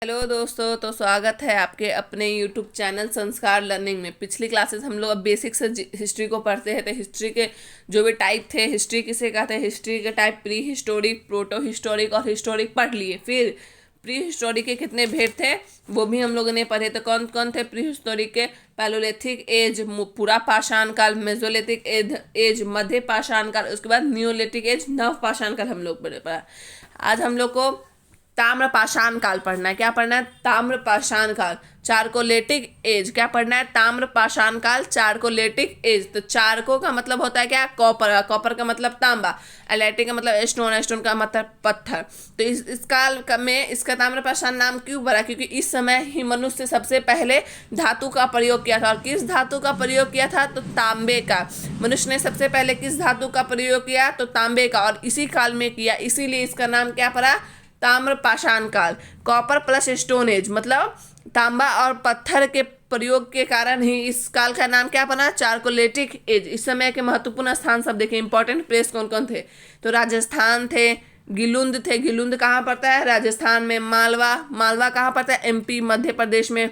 Hello दोस्तों, तो स्वागत है आपके अपने यूट्यूब चैनल संस्कार लर्निंग में। पिछली क्लासेस हम लोग अब बेसिक से हिस्ट्री को पढ़ते हैं। तो हिस्ट्री के जो भी टाइप थे, हिस्ट्री किसे कहते हैं, हिस्ट्री के type pre historic, proto historic और हिस्टोरिक पढ़ लिए। फिर प्री हिस्टोरिक के कितने भेद थे वो भी हम लोगों ने पढ़े। तो कौन कौन थे प्री हिस्टोरिक के? पैलोलिथिक एज, पूरा पाषाण काल, मेसोलिथिक एज, मध्य पाषाण काल, उसके बाद नियोलिथिक एज, नव पाषाण काल हम लोग पढ़ा। आज हम लोग को ताम्र पाषाण काल पढ़ना है। क्या पढ़ना है? ताम्र पाषाण काल। चारकोलेटिक एज क्या पढ़ना है? ताम्र पाषाण काल, चारकोलेटिक एज। तो चारको का मतलब होता है क्या? कॉपर। कॉपर का मतलब तांबा। एलेटिक का मतलब स्टोन। स्टोन का मतलब पत्थर। तो इस काल में इसका ताम्र पाषाण नाम क्यों पड़ा? क्योंकि इस समय ही मनुष्य सबसे पहले धातु का प्रयोग किया था। और किस धातु का प्रयोग किया था? तो तांबे का। मनुष्य ने सबसे पहले किस धातु का प्रयोग किया? तो तांबे का। और इसी काल में किया, इसीलिए इसका नाम क्या पड़ा? ताम्र पाषाण काल। कॉपर प्लस स्टोन एज मतलब तांबा और पत्थर के प्रयोग के कारण ही इस काल का नाम क्या बना? चारकोलेटिक एज। इस समय के महत्वपूर्ण स्थान सब देखें। इंपॉर्टेंट प्लेस कौन कौन थे? तो राजस्थान थे, गिलुंद थे। गिलुंद कहाँ पड़ता है? राजस्थान में। मालवा, मालवा कहाँ पड़ता है? एमपी मध्य प्रदेश में।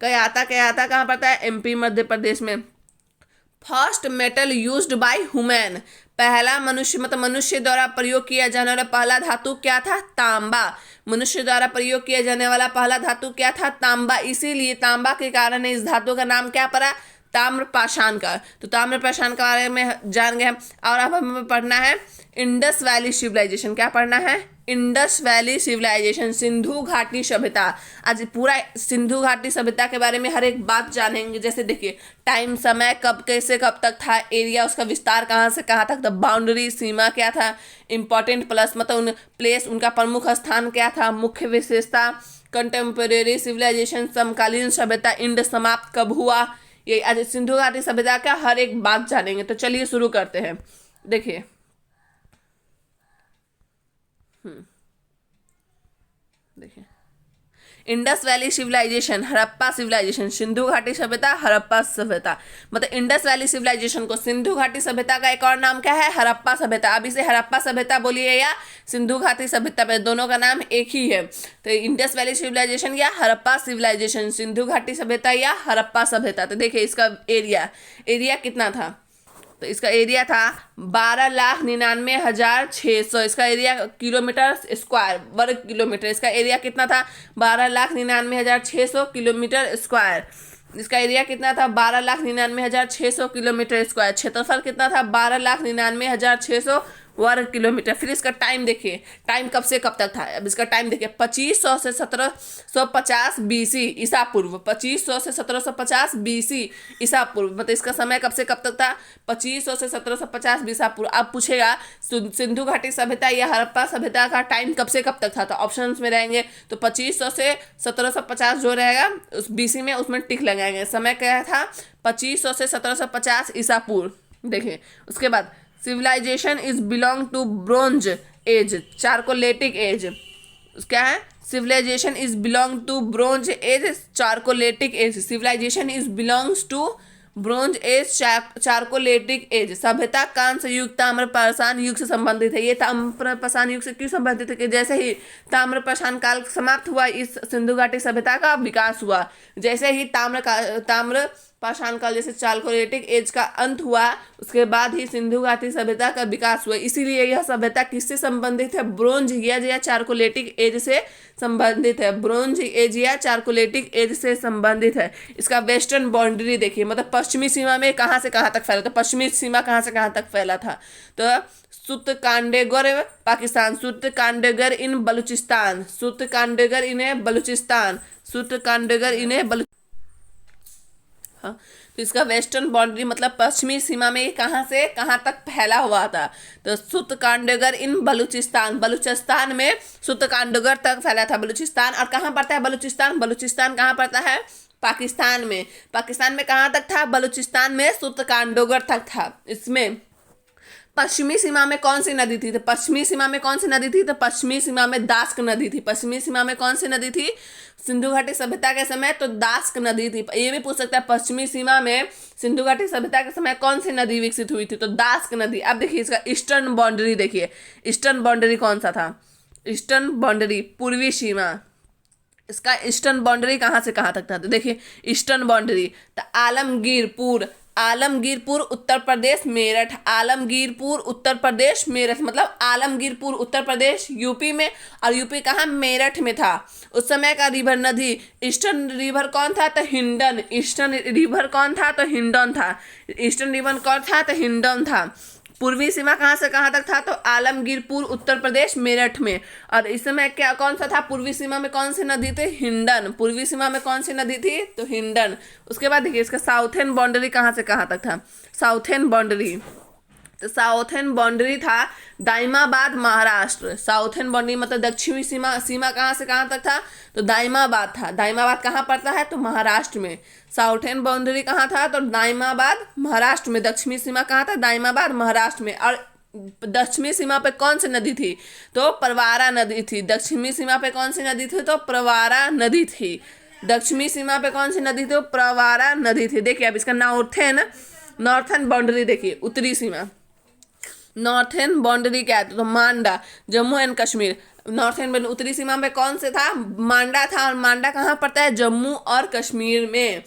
कयाता, कयाता कहाँ पड़ता है? एमपी मध्य प्रदेश में। First metal used by human, पहला मनुष्य मतलब मनुष्य द्वारा प्रयोग किया जाने वाला पहला धातु क्या था? तांबा। मनुष्य द्वारा प्रयोग किया जाने वाला पहला धातु क्या था? तांबा। इसीलिए तांबा के कारण इस धातु का नाम क्या पड़ा? ताम्र पाषाण का। तो ताम्र पाषाण के बारे में जान गए हम। और अब हमें पढ़ना है इंडस वैली सिविलाइजेशन। क्या पढ़ना है? इंडस वैली सिविलाइजेशन, सिंधु घाटी सभ्यता। आज पूरा सिंधु घाटी सभ्यता के बारे में हर एक बात जानेंगे। जैसे देखिए, टाइम, समय, कब कैसे कब तक था, एरिया, उसका विस्तार कहाँ से कहाँ तक था, बाउंड्री, सीमा क्या था, इंपॉर्टेंट प्लस मतलब उन प्लेस, उनका प्रमुख स्थान क्या था, मुख्य विशेषता, कंटेम्परेरी सिविलाइजेशन, समकालीन सभ्यता, इंड समाप्त कब हुआ, ये आज सिंधु घाटी सभ्यता का हर एक बात जानेंगे। तो चलिए शुरू करते हैं। देखिए, देखिए Indus Valley civilisation, Harappa civilisation, Sindhu घाटी सभ्यता, हड़प्पा सभ्यता। मतलब इंडस वैली सिविलाइजेशन को सिंधु घाटी सभ्यता का एक और नाम क्या है? हड़प्पा सभ्यता। अब इसे हड़प्पा सभ्यता बोलिए या सिंधु घाटी सभ्यता, पे दोनों का नाम एक ही है। तो इंडस वैली सिविलाइजेशन या हड़प्पा सिविलाइजेशन, सिंधु घाटी सभ्यता या हड़प्पा सभ्यता। तो देखिए इसका एरिया, एरिया कितना था? तो इसका एरिया था 12,99,600। इसका एरिया किलोमीटर स्क्वायर, वर्ग किलोमीटर। इसका एरिया कितना था? 12,99,600 किलोमीटर स्क्वायर। इसका एरिया कितना था? 12,99,600 किलोमीटर स्क्वायर। क्षेत्रफल कितना था? 12,99,600 वर्ग किलोमीटर। फिर इसका टाइम देखिए, टाइम कब से कब तक था। अब इसका टाइम देखिए, 2500 से 1750 बीसी ईसा पूर्व। 2500 से 1750 बीसी ईसा पूर्व मतलब इसका समय कब से कब तक था? 2500 से 1750 ईसा पूर्व। अब पूछेगा सिंधु घाटी सभ्यता या हड़प्पा सभ्यता का टाइम कब से कब तक था? तो ऑप्शन में रहेंगे। तो 2500 से 1750 जो रहेगा उस बीसी में, उसमें टिक लगाएंगे। समय क्या था? 2500 से 1750 ईसा पूर्व। देखिए उसके बाद civilization is belong to bronze age, chalcolithic age. क्या है? Civilization is belong to bronze age, chalcolithic age. Civilization is belongs to bronze age, chalcolithic age. सभ्यता कांस्य युग, ताम्रपाषाण युग से संबंधित है। ये ताम्रपाषाण युग से क्यों संबंधित है? कि जैसे ही ताम्रपाषाण काल समाप्त हुआ, इस सिंधु घाटी सभ्यता का विकास हुआ। जैसे ही ताम्र पाषाण काल जैसे चारकोलेटिक एज का अंत हुआ, उसके बाद ही सिंधु घाटी सभ्यता का विकास हुआ। इसीलिए यह सभ्यता किससे संबंधित है? ब्रोंज एज या चारकोलेटिक एज से संबंधित है। ब्रोंज एज या चारकोलेटिक एज से संबंधित है। इसका वेस्टर्न बाउंड्री देखिए, मतलब पश्चिमी सीमा में कहाँ से कहाँ तक फैला था। पश्चिमी सीमा कहाँ से कहाँ तक फैला था? तो सुत कांडेगर पाकिस्तान, सुत कांडेगर इन बलूचिस्तान, सुत कांडेगर इन्हें बलूचिस्तान, सुत कांडेगर इन्हें हाँ। तो इसका वेस्टर्न बाउंड्री मतलब पश्चिमी सीमा में कहाँ से कहाँ तक फैला हुआ था। तो सुतकांडगर इन बलूचिस्तान, बलूचिस्तान में सुतकांडगर तक फैला था बलूचिस्तान। और कहाँ पड़ता है बलूचिस्तान? बलूचिस्तान कहाँ पड़ता है? पाकिस्तान में। पाकिस्तान में कहाँ तक था? बलूचिस्तान में सुतकांडगर तक था। इसमें पश्चिमी सीमा में कौन सी नदी थी? तो पश्चिमी सीमा में कौन सी नदी थी? तो पश्चिमी सीमा में दास्क नदी थी। पश्चिमी सीमा में कौन सी नदी थी सिंधु घाटी सभ्यता के समय? तो दास्क नदी थी। ये भी पूछ सकता है, पश्चिमी सीमा में सिंधु घाटी सभ्यता के समय कौन सी नदी विकसित हुई थी? तो दास्क नदी। अब देखिए इसका ईस्टर्न बाउंड्री देखिए, ईस्टर्न बाउंड्री कौन सा था? ईस्टर्न बाउंड्री, पूर्वी सीमा, इसका ईस्टर्न बाउंड्री कहाँ से कहाँ तक था? तो देखिए ईस्टर्न बाउंड्री तो आलमगीरपुर उत्तर प्रदेश मेरठ, आलमगीरपुर उत्तर प्रदेश मेरठ, मतलब आलमगीरपुर उत्तर प्रदेश यूपी में, और यूपी कहाँ? मेरठ में था। उस समय का रिवर नदी ईस्टर्न रिवर कौन था? तो हिंडन। ईस्टर्न रिवर कौन था? तो हिंडन था। ईस्टर्न रिवर कौन था? तो हिंडन था। पूर्वी सीमा कहाँ से कहाँ तक था? तो आलमगीरपुर उत्तर प्रदेश मेरठ में। और इस समय क्या कौन सा था? पूर्वी सीमा में कौन सी नदी थी? हिंडन। पूर्वी सीमा में कौन सी नदी थी? तो हिंडन। उसके बाद देखिए इसका साउथर्न बाउंड्री कहाँ से कहाँ तक था? साउथर्न बाउंड्री, तो साउथर्न बाउंड्री था दाइमाबाद महाराष्ट्र। साउथर्न बाउंड्री मतलब दक्षिणी सीमा, सीमा कहाँ से कहाँ तक था? तो दाइमाबाद था। दाइमाबाद कहाँ पड़ता है? तो महाराष्ट्र में। साउथर्न बाउंड्री कहाँ था? तो दाइमाबाद महाराष्ट्र में। दक्षिणी सीमा कहाँ था? दाइमाबाद महाराष्ट्र में। और दक्षिणी सीमा पे कौन सी नदी थी? तो प्रवारा नदी थी। दक्षिणी सीमा पे कौन सी नदी थी? तो प्रवारा नदी थी। दक्षिणी सीमा पे कौन सी नदी थी? तो प्रवारा नदी थी। देखिए अब इसका नॉर्थर्न बाउंड्री देखिए, उत्तरी सीमा। नॉर्थर्न बाउंड्री क्या है? तो मांडा, जम्मू एंड कश्मीर। नॉर्थर्न उत्तरी सीमा में कौन से था? मांडा था। और मांडा कहाँ पड़ता है? जम्मू और कश्मीर में।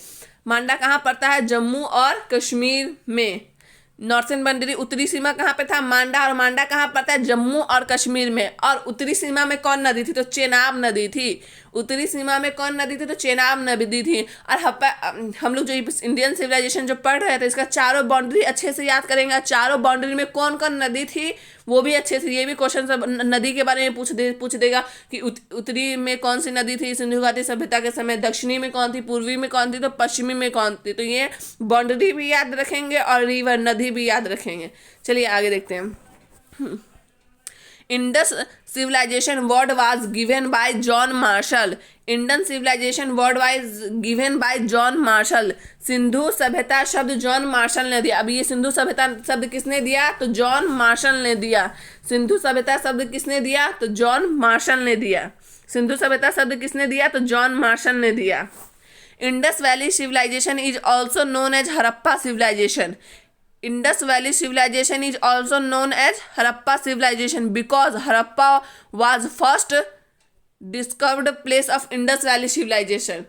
मांडा कहाँ पड़ता है? जम्मू और कश्मीर में। नॉर्थर्न बाउंड्री उत्तरी सीमा कहाँ पे था? मांडा। और मांडा कहाँ पड़ता है? जम्मू और कश्मीर में। और उत्तरी सीमा में कौन नदी थी? तो चेनाब नदी थी। उत्तरी सीमा में कौन नदी थी? तो चेनाब नदी थी। और हम लोग जो इंडियन सिविलाइजेशन जो पढ़ रहे थे, इसका चारों बाउंड्री अच्छे से याद करेंगे। चारों बाउंड्री में कौन कौन नदी थी वो भी अच्छे से, ये भी क्वेश्चन सब नदी के बारे में पूछ देगा कि उत्तरी में कौन सी नदी थी सिंधु घाटी सभ्यता के समय, दक्षिणी में कौन थी, पूर्वी में कौन थी, तो पश्चिमी में कौन थी। तो ये बाउंड्री भी याद रखेंगे और रिवर नदी भी याद रखेंगे। चलिए आगे देखते हैं। Indus civilization word was given by John Marshall. Indus civilisation word was given by John Marshall. Sindhu सभ्यता शब्द जॉन मार्शल ने दिया। अब ये सिंधु सभ्यता शब्द किसने दिया? तो जॉन मार्शल ने दिया। सिंधु सभ्यता शब्द किसने दिया? तो जॉन मार्शल ने दिया। सिंधु सभ्यता शब्द किसने दिया? तो जॉन मार्शल ने दिया। Indus Valley civilisation is also known as Harappa civilisation. Indus Valley civilization is also known as Harappa civilization because Harappa was first discovered place of Indus Valley civilization.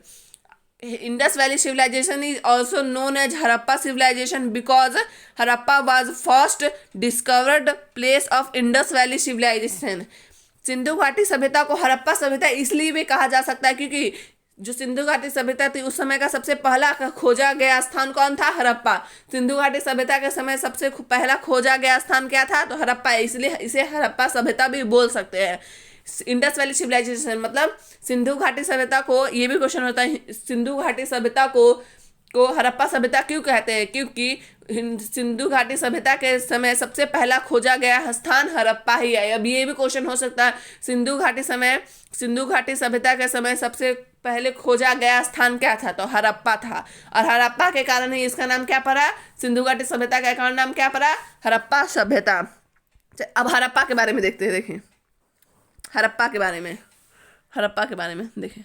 Indus Valley civilization is also known as Harappa civilization because Harappa was first discovered place of Indus Valley civilization. Sindhu घाटी सभ्यता को हड़प्पा सभ्यता इसलिए भी कहा जा सकता है क्योंकि जो सिंधु घाटी सभ्यता थी उस समय का सबसे पहला खोजा गया स्थान कौन था? हड़प्पा। सिंधु घाटी सभ्यता के समय सबसे पहला खोजा गया स्थान क्या था? तो हड़प्पा। इसलिए इसे हड़प्पा सभ्यता भी बोल सकते हैं। इंडस वैली सिविलाइजेशन मतलब सिंधु घाटी सभ्यता को, ये भी क्वेश्चन होता है, सिंधु घाटी सभ्यता को हड़प्पा सभ्यता क्यों कहते हैं? क्योंकि सिंधु घाटी सभ्यता के समय सबसे पहला खोजा गया स्थान हड़प्पा ही है। अब ये भी क्वेश्चन हो सकता है सिंधु घाटी सभ्यता के समय सबसे पहले खोजा गया स्थान क्या था? तो हड़प्पा था। और हड़प्पा के कारण ही इसका नाम क्या पड़ा? सिंधु घाटी सभ्यता का कारण नाम क्या पड़ा? हड़प्पा सभ्यता। अब हड़प्पा के बारे में देखते हैं। देखिए हड़प्पा के बारे में देखिए।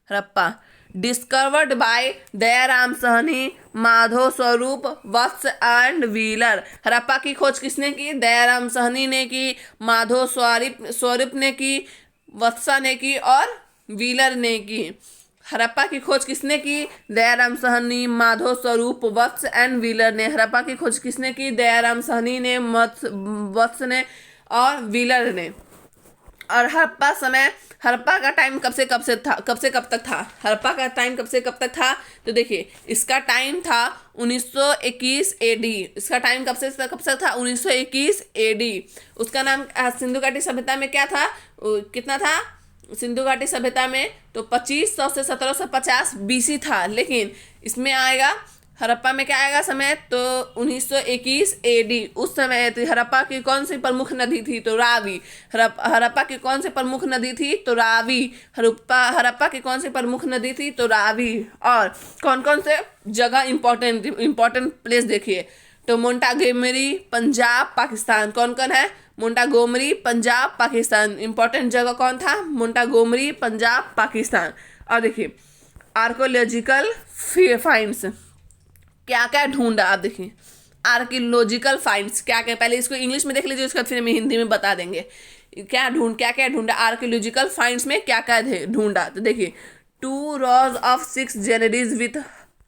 हड़प्पा डिस्कवर्ड बाय दयाराम साहनी, माधव स्वरूप, वत्स एंड व्हीलर। हड़प्पा की खोज किसने की? दयाराम साहनी ने की, माधव स्वरूप ने की, वत्सा ने की और व्हीलर ने की। हड़प्पा की खोज किसने की? दयाराम साहनी, माधव स्वरूप, वत्स एंड व्हीलर ने। हड़प्पा की खोज किसने की? दयाराम साहनी ने, वत्स ने और व्हीलर ने। और हड़प्पा का टाइम कब से कब तक था? हड़प्पा का टाइम कब से कब तक था? तो देखिए इसका टाइम था 1921 एडी। इसका टाइम कब से कब तक था? 1921 एडी। उसका नाम सिंधु घाटी सभ्यता में क्या था? कितना था सिंधु घाटी सभ्यता में? तो 2500 से 1750 बीसी था। लेकिन इसमें आएगा हड़प्पा में क्या आएगा समय? तो 1921 एडी। उस समय हड़प्पा की कौन सी प्रमुख नदी थी? तो रावी। हड़प्पा की कौन सी प्रमुख नदी थी? तो रावी। हड़प्पा की कौन सी प्रमुख नदी थी? तो रावी। और कौन कौन से जगह इंपॉर्टेंट प्लेस देखिए। तो मोंटागोमरी पंजाब पाकिस्तान। कौन कौन है? मोंटागोमरी पंजाब पाकिस्तान। इंपॉर्टेंट जगह कौन था? मोंटागोमरी पंजाब पाकिस्तान। और देखिए आर्कोलॉजिकल फाइंड्स क्या क्या ढूंढा। आप देखिए आर्कियोलॉजिकल फाइंड्स क्या क्या, पहले इसको इंग्लिश में देख लीजिए, उसके बाद फिर हम हिंदी में बता देंगे। क्या क्या ढूंढा, आर्कियोलॉजिकल फाइंड्स में क्या क्या ढूंढा। तो देखिए 2 rows of 6 granaries with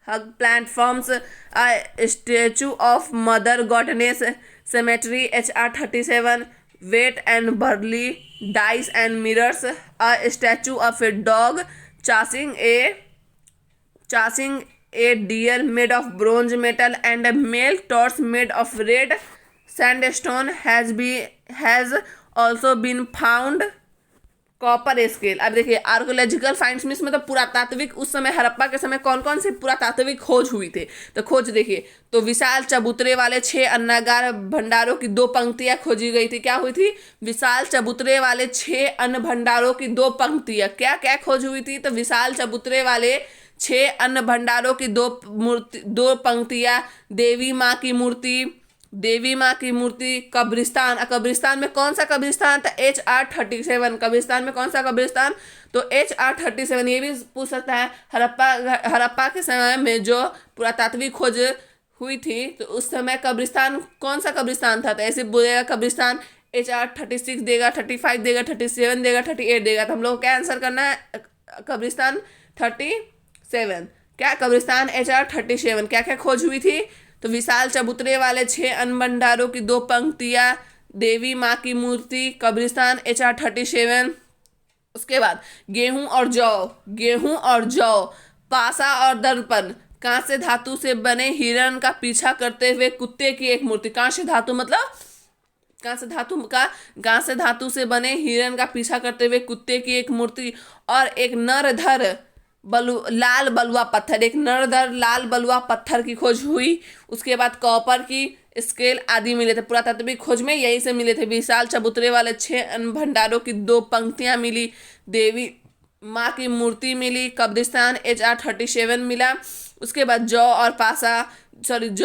hug platforms, a statue of Mother Goddess, cemetery HR 37, weight and barley, dice and mirrors, a statue of a dog chasing a deer made of bronze metal, and a male torch made of red sandstone has also been found। Copper scale. अब देखिए archaeological finds में इसमें तो पुरातात्विक, उस समय हड़प्पा के समय कौन कौन से पुरातात्विक खोज हुई थे, तो खोज देखिए तो विशाल चबूतरे वाले 6 अन्नागार भंडारों की 2 पंक्तियां खोजी गई थी। क्या हुई थी? विशाल चबूतरे वाले 6 अन्न भंडारों की 2 पंक्तियां। क्या क्या खोज हुई थी? तो विशाल चबूतरे वाले 6 अन्न भंडारों की 2 पंक्तियां, देवी माँ की मूर्ति, कब्रिस्तान में कौन सा कब्रिस्तान था? HR 37। कब्रिस्तान में कौन सा कब्रिस्तान? तो HR 37। ये भी पूछ सकता है हड़प्पा के समय में जो पुरातात्विक खोज हुई थी तो उस समय कब्रिस्तान कौन सा कब्रिस्तान था? तो ऐसे बोलेगा कब्रिस्तान HR 36 देगा, 35 देगा, 37 देगा, 38 देगा। तो हम लोग क्या आंसर करना है? कब्रिस्तान 37। क्या कब्रिस्तान HR 37। क्या क्या खोज हुई थी? तो विशाल चबूतरे वाले 6 अन्न भंडारों की 2 पंक्तियां, देवी माँ की मूर्ति, कब्रिस्तान HR 37। उसके बाद गेहूं और जौ, पासा और दर्पण, कांस्य धातु से बने हिरण का पीछा करते हुए कुत्ते की एक मूर्ति। कांस्य धातु मतलब कांस्य धातु से बने हिरण का पीछा करते हुए कुत्ते की एक मूर्ति, और एक नरधर लाल बलुआ पत्थर की खोज हुई। उसके बाद कॉपर की स्केल आदि मिले थे। पुरातात्विक खोज में यही से मिले थे। विशाल चबूतरे वाले 6 अन्न भंडारों की 2 पंक्तियां मिली, देवी माँ की मूर्ति मिली, कब्रिस्तान HR 37 मिला। उसके बाद जौ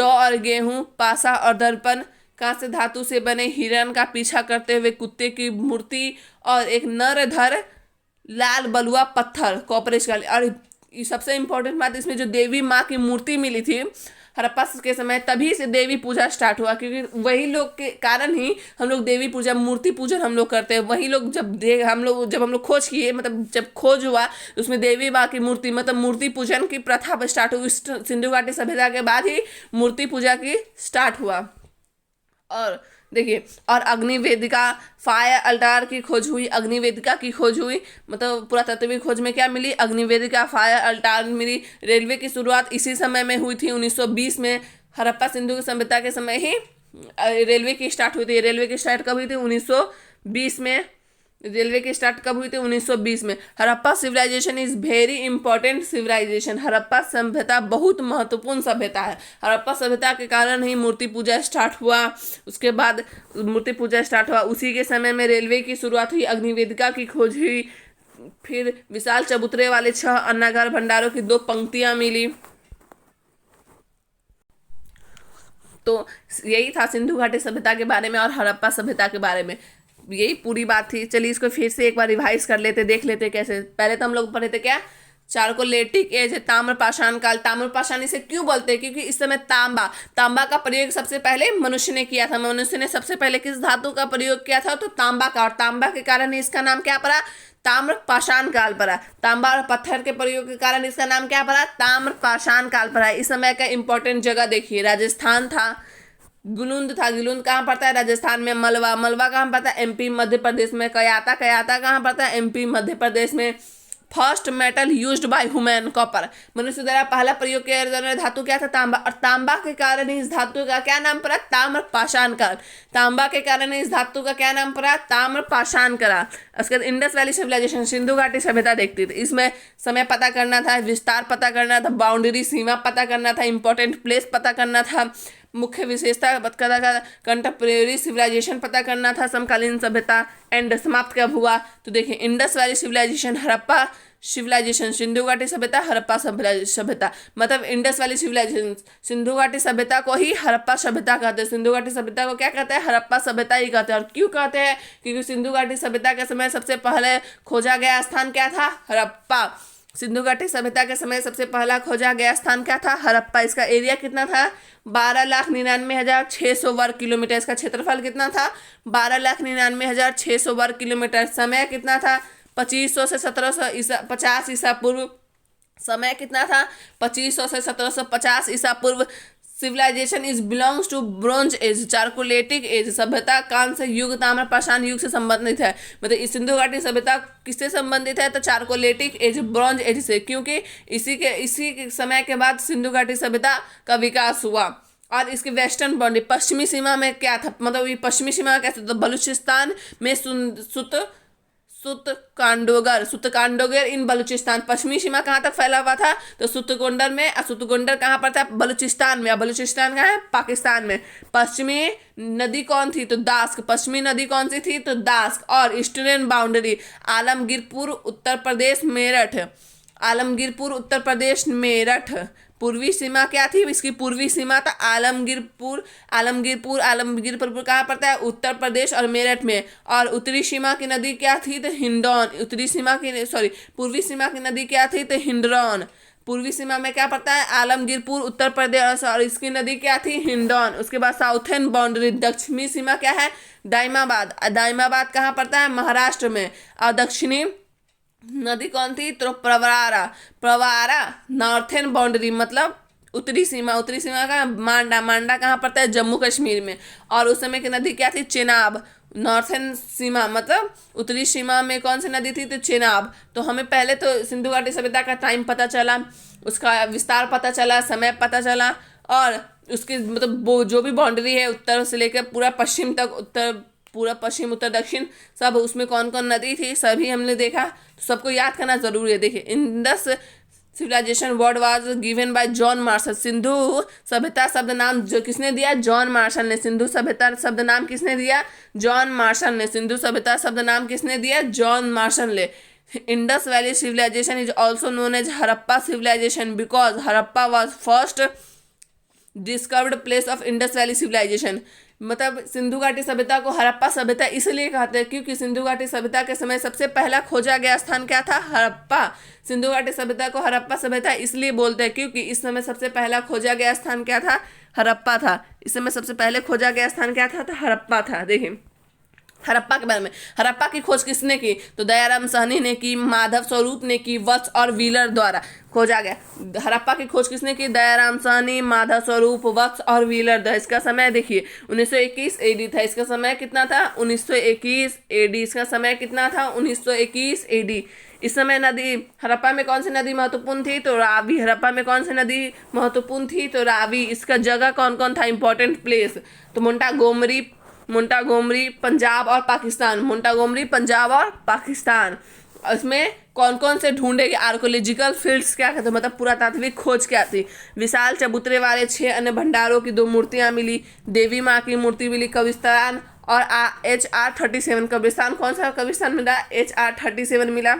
और गेहूं, पासा और दर्पण, कांस्य धातु से बने हिरण का पीछा करते हुए कुत्ते की मूर्ति, और एक नरधर लाल बलुआ पत्थर कॉपर स्केल। और ये सबसे इंपॉर्टेंट बात, इसमें जो देवी माँ की मूर्ति मिली थी हड़प्पा के समय, तभी से देवी पूजा स्टार्ट हुआ, क्योंकि वही लोग के कारण ही हम लोग देवी पूजा, मूर्ति पूजन हम लोग करते हैं। वही लोग जब हम लोग खोज किए, मतलब जब खोज हुआ उसमें देवी माँ की मूर्ति, मतलब मूर्ति पूजन की प्रथा स्टार्ट हुई। सिंधु घाटी सभ्यता के बाद ही मूर्ति पूजा की स्टार्ट हुआ। और देखिए और अग्निवेदिका फायर अल्टार की खोज हुई। मतलब पुरातात्विक खोज में क्या मिली? अग्निवेदिका फायर अल्टार मिली। रेलवे की शुरुआत इसी समय में हुई थी 1920 में। हड़प्पा सिंधु की सभ्यता के समय ही रेलवे की स्टार्ट हुई थी। रेलवे की स्टार्ट कब हुई थी? 1920 में। रेलवे की स्टार्ट कब हुई थी? 1920 में। Harappa civilisation is very important civilisation. Harappa सभ्यता बहुत महत्वपूर्ण सभ्यता है। हड़प्पा सभ्यता के कारण ही मूर्ति पूजा स्टार्ट हुआ। उसी के समय में रेलवे की शुरुआत हुई, अग्निवेदिका की खोज हुई, फिर विशाल चबूतरे वाले 6 अन्नागार भंडारों की 2 पंक्तियां मिली। तो यही था सिंधु घाटी सभ्यता के बारे में और हड़प्पा सभ्यता के बारे में। यही पूरी बात थी। चलिए इसको फिर से एक बार रिवाइज कर लेते, देख लेते कैसे। पहले तो हम लोग पढ़े थे क्या? चारकोलेटिक एज, ताम्रपाषाण काल। ताम्रपाषाण इसे क्यों बोलते हैं? क्योंकि इस समय तांबा का प्रयोग सबसे पहले मनुष्य ने किया था। मनुष्य ने सबसे पहले किस धातु का प्रयोग किया था? तो तांबा का। और तांबा के कारण इसका नाम क्या पड़ा? ताम्रपाषाण काल पड़ा। तांबा और पत्थर के प्रयोग के कारण इसका नाम क्या पड़ा? ताम्रपाषाण काल पड़ा। इस समय का इंपॉर्टेंट जगह देखिए, राजस्थान था। गिलुंद कहाँ पड़ता है? राजस्थान में। मलवा कहाँ पड़ता है? MP मध्य प्रदेश में। कयाता कहाँ पड़ता है? MP मध्य प्रदेश में। First metal used by human, copper. मनुष्य द्वारा पहला प्रयोग किया जाने वाला धातु क्या था? तांबा। और तांबा के कारण ही इस धातु का क्या नाम पड़ा? ताम्रपाषाण काल। तांबा के कारण ही इस धातु का क्या नाम पड़ा? ताम्रपाषाण काल। उसके बाद इंडस वैली सिविलाइजेशन, सिंधु घाटी सभ्यता देखती थी। इसमें समय पता करना था, विस्तार पता करना था, बाउंड्री सीमा पता करना था, इंपॉर्टेंट प्लेस पता करना था, मुख्य विशेषता पता करना, कंटेम्प्रेरी सिविलाइजेशन पता करना था, समकालीन सभ्यता, एंड समाप्त कब हुआ? तो देखिए Indus Valley civilisation, Harappa civilisation, Sindhu घाटी सभ्यता, हड़प्पा सभ्यता। मतलब इंडस वैली सिविलाइजेशन, सिंधु घाटी सभ्यता को ही हड़प्पा सभ्यता कहते हैं। सिंधु घाटी सभ्यता को क्या कहते हैं? हड़प्पा सभ्यता ही कहते हैं। और क्यों कहते हैं? क्योंकि सिंधु घाटी सभ्यता के समय सबसे पहले खोजा गया स्थान क्या था? हड़प्पा। सिंधु घाटी सभ्यता के समय सबसे पहला खोजा गया स्थान क्या था? हड़प्पा। इसका एरिया कितना था? 12,99,600 वर्ग किलोमीटर। इसका क्षेत्रफल कितना था? 12,99,600 वर्ग किलोमीटर। समय कितना था? 2500 से 1750 ईसा पूर्व। समय कितना था? 2500 से 1750 ईसा पूर्व। Civilization is belongs to bronze age, chalcolithic age. सभ्यता कांस्य युग, ताम्र पाषाण युग से संबंधित है। मतलब इस सिंधु घाटी सभ्यता किससे संबंधित है? तो चारकोलेटिक एज, ब्रोंज एज से, क्योंकि इसी समय के बाद सिंधु घाटी सभ्यता का विकास हुआ। और इसकी वेस्टर्न बाउंड्री, पश्चिमी सीमा में क्या था? मतलब ये पश्चिमी सीमा कैसे? तो बलूचिस्तान में सुतकांडोगर इन बलूचिस्तान। पश्चिमी सीमा कहाँ तक फैला हुआ था? तो सुतगोंडर में। और सुतगोंडर कहाँ पर था? बलूचिस्तान में। और बलूचिस्तान कहाँ है? पाकिस्तान में। पश्चिमी नदी कौन थी? तो दास्क। पश्चिमी नदी कौन सी थी? तो दास्क। और ईस्टर्न बाउंड्री, आलमगीरपुर उत्तर प्रदेश मेरठ। आलमगीरपुर उत्तर प्रदेश मेरठ। पूर्वी सीमा क्या थी? इसकी पूर्वी सीमा था आलमगीरपुर। आलमगीरपुर कहाँ पड़ता है? उत्तर प्रदेश और मेरठ में। और उत्तरी सीमा की नदी क्या थी? तो हिंडौन। पूर्वी सीमा की नदी क्या थी? तो हिंडौन। पूर्वी सीमा में क्या पड़ता है? आलमगीरपुर उत्तर प्रदेश, और इसकी नदी क्या थी? हिंडौन। उसके बाद साउथर्न बाउंड्री, दक्षिणी सीमा क्या है? दाइमाबाद। दाइमाबाद कहाँ पड़ता है? महाराष्ट्र में। और दक्षिणी नदी कौन थी? तो प्रवारा। नॉर्थर्न बाउंड्री मतलब उत्तरी सीमा का मांडा कहाँ पड़ता है? जम्मू कश्मीर में। और उस समय की नदी क्या थी? चेनाब। नॉर्थर्न सीमा मतलब उत्तरी सीमा में कौन सी नदी थी? तो चेनाब। तो हमें पहले तो सिंधु घाटी सभ्यता का टाइम पता चला, उसका विस्तार पता चला, समय पता चला, और उसकी मतलब वो जो भी बाउंड्री है उत्तर से लेकर पूरा पश्चिम तक, पूरा पश्चिम उत्तर दक्षिण सब, उसमें कौन कौन नदी थी सभी हमने देखा। तो सबको याद करना जरूरी है। देखिए, Indus civilisation word was given by John Marshall. Sindhu सभ्यता शब्द नाम जो किसने दिया? जॉन मार्शल ने। सिंधु सभ्यता शब्द नाम किसने दिया? जॉन मार्शल ने। सिंधु सभ्यता शब्द नाम किसने दिया? जॉन मार्शल ने। Indus Valley civilisation is also known as Harappa civilisation because Harappa was first discovered place of Indus Valley civilisation. मतलब सिंधु घाटी सभ्यता को हड़प्पा सभ्यता इसलिए कहते हैं क्योंकि सिंधु घाटी सभ्यता के समय सबसे पहला खोजा गया स्थान क्या था? हड़प्पा। सिंधु घाटी सभ्यता को हड़प्पा सभ्यता इसलिए बोलते हैं क्योंकि इस समय सबसे पहला खोजा गया स्थान क्या था? हड़प्पा था। इस समय सबसे पहले खोजा गया स्थान क्या था? तो हड़प्पा था। देखिए हड़प्पा के बारे में, हड़प्पा की खोज किसने की? तो दयाराम साहनी ने की, माधव स्वरूप ने की, वत्स और व्हीलर द्वारा खोजा गया। हड़प्पा की खोज किसने की? दयाराम साहनी, माधव स्वरूप, वत्स और व्हीलर द्वारा। इसका समय देखिए 1921 एडी था। इसका समय कितना था? 1921 एडी। इसका समय कितना था? 1921 एडी। इस समय नदी हड़प्पा में कौन सी नदी महत्वपूर्ण थी? तो रावी। हड़प्पा में कौन सी नदी महत्वपूर्ण थी? तो रावी। इसका जगह कौन कौन था? इंपॉर्टेंट प्लेस तो मोंटागोमरी पंजाब और पाकिस्तान। मोंटागोमरी पंजाब और पाकिस्तान। इसमें कौन कौन से ढूंढे गए? आर्कोलॉजिकल फील्ड्स क्या कहते हैं? मतलब पुरातात्विक खोज क्या थी? विशाल चबूतरे वाले 6 अन्य भंडारों की 2 मूर्तियां मिली। देवी माँ की मूर्ति मिली। कब्रिस्तान और HR 37 कब्रिस्तान। कौन सा कब्रिस्तान मिला? HR 37 मिला।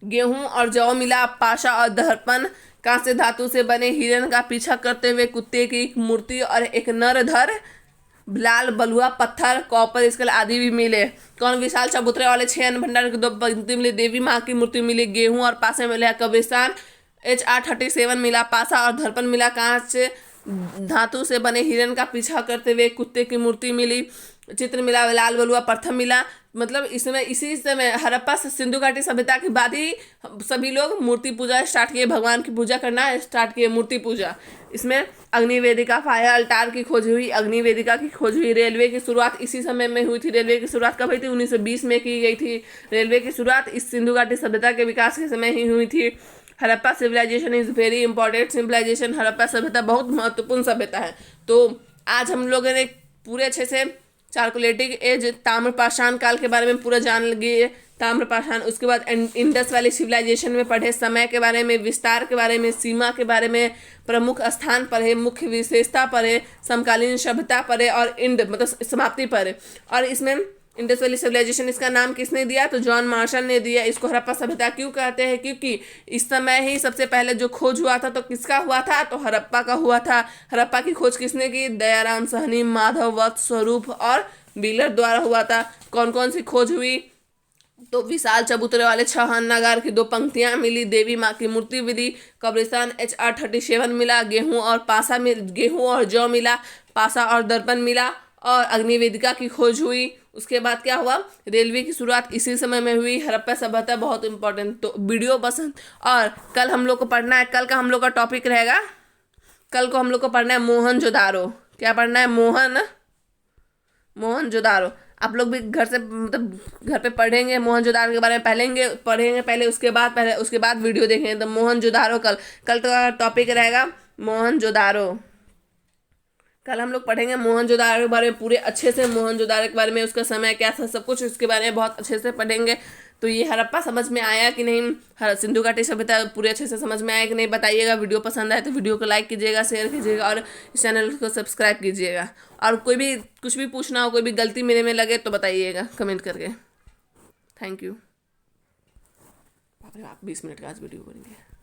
गेहूं और जौ मिला। पाशा और दर्पण, कांस्य धातु से बने हिरण का पीछा करते हुए कुत्ते की एक मूर्ति और एक नरधर लाल बलुआ पत्थर, कॉपर स्केल आदि भी मिले। कौन? विशाल चबूतरे वाले 6 अन्न भंडार की 2 मूर्ति मिली। देवी माँ की मूर्ति मिली। गेहूं और पासे मिले। कब्रिस्तान HR 37 मिला। पासा और दर्पण मिला। कांच धातु से बने हिरण का पीछा करते हुए कुत्ते की मूर्ति मिली। चित्र मिला। लाल बलुआ पत्थर मिला। मतलब इसी समय हड़प्पा सिंधु घाटी सभ्यता के बाद ही सभी लोग मूर्ति पूजा स्टार्ट किए, भगवान की पूजा करना स्टार्ट किए, मूर्ति पूजा। इसमें अग्निवेदिका, फायर अल्टार की खोज हुई। अग्निवेदिका की खोज हुई। रेलवे की शुरुआत इसी समय में हुई थी। रेलवे की शुरुआत कब हुई थी? 1920 में की गई थी। रेलवे की शुरुआत इस सिंधु घाटी सभ्यता के विकास के समय ही हुई थी। Harappa civilisation is very important civilisation. Harappa सभ्यता बहुत महत्वपूर्ण सभ्यता है। तो आज हम लोगों ने पूरे अच्छे से चारकोलेटिक एज, ताम्रपाषाण काल के बारे में पूरा जान लिए। ताम्रपाषाण, उसके बाद इंडस वैली सिविलाइजेशन में पढ़े, समय के बारे में, विस्तार के बारे में, सीमा के बारे में, प्रमुख स्थान पढ़े, मुख्य विशेषता पढ़े, समकालीन सभ्यता पढ़े और मतलब समाप्ति पढ़े। और इसमें इंडस वैली सिविलाइजेशन इसका नाम किसने दिया? तो जॉन मार्शल ने दिया। इसको हड़प्पा सभ्यता क्यों कहते हैं? क्योंकि इस समय ही सबसे पहले जो खोज हुआ था तो किसका हुआ था? तो हड़प्पा का हुआ था। हड़प्पा की खोज किसने की? दयाराम साहनी, माधव, वत्स स्वरूप और व्हीलर द्वारा हुआ था। कौन कौन सी खोज हुई? तो विशाल चबूतरे वाले 6 अन्नागार की 2 पंक्तियां मिली, देवी माँ की मूर्ति मिली, कब्रिस्तान HR 37 मिला, गेहूं और जौ मिला, पासा और दर्पण मिला, और अग्निवेदिका की खोज हुई। उसके बाद क्या हुआ, रेलवे की शुरुआत इसी समय में हुई। हड़प्पा सभ्यता बहुत इंपॉर्टेंट। तो वीडियो पसंद, और कल हम लोग को पढ़ना है, कल का हम लोग का टॉपिक रहेगा, कल को हम लोग को पढ़ना है मोहनजोदारो। क्या पढ़ना है? मोहनजोदारो। आप लोग भी घर से मतलब घर पे पढ़ेंगे, मोहनजोदारो के बारे में पढ़ेंगे पहले, उसके बाद वीडियो देखेंगे। तो मोहनजोदारो कल का टॉपिक रहेगा मोहनजोदारो। कल हम लोग पढ़ेंगे मोहनजोदारो के बारे में पूरे अच्छे से, मोहनजोदारो के बारे में, उसका समय क्या था, सब कुछ उसके बारे में बहुत अच्छे से पढ़ेंगे। तो ये हड़प्पा समझ में आया कि नहीं, सिंधु घाटी सभ्यता पूरे अच्छे से समझ में आया कि नहीं बताइएगा। वीडियो पसंद आए तो वीडियो को लाइक कीजिएगा, शेयर कीजिएगा, और इस चैनल को सब्सक्राइब कीजिएगा। और कोई भी कुछ भी पूछना हो, कोई भी गलती मेरे में लगे तो बताइएगा कमेंट करके। Thank you. आप 20 मिनट का आज वीडियो बनेंगे।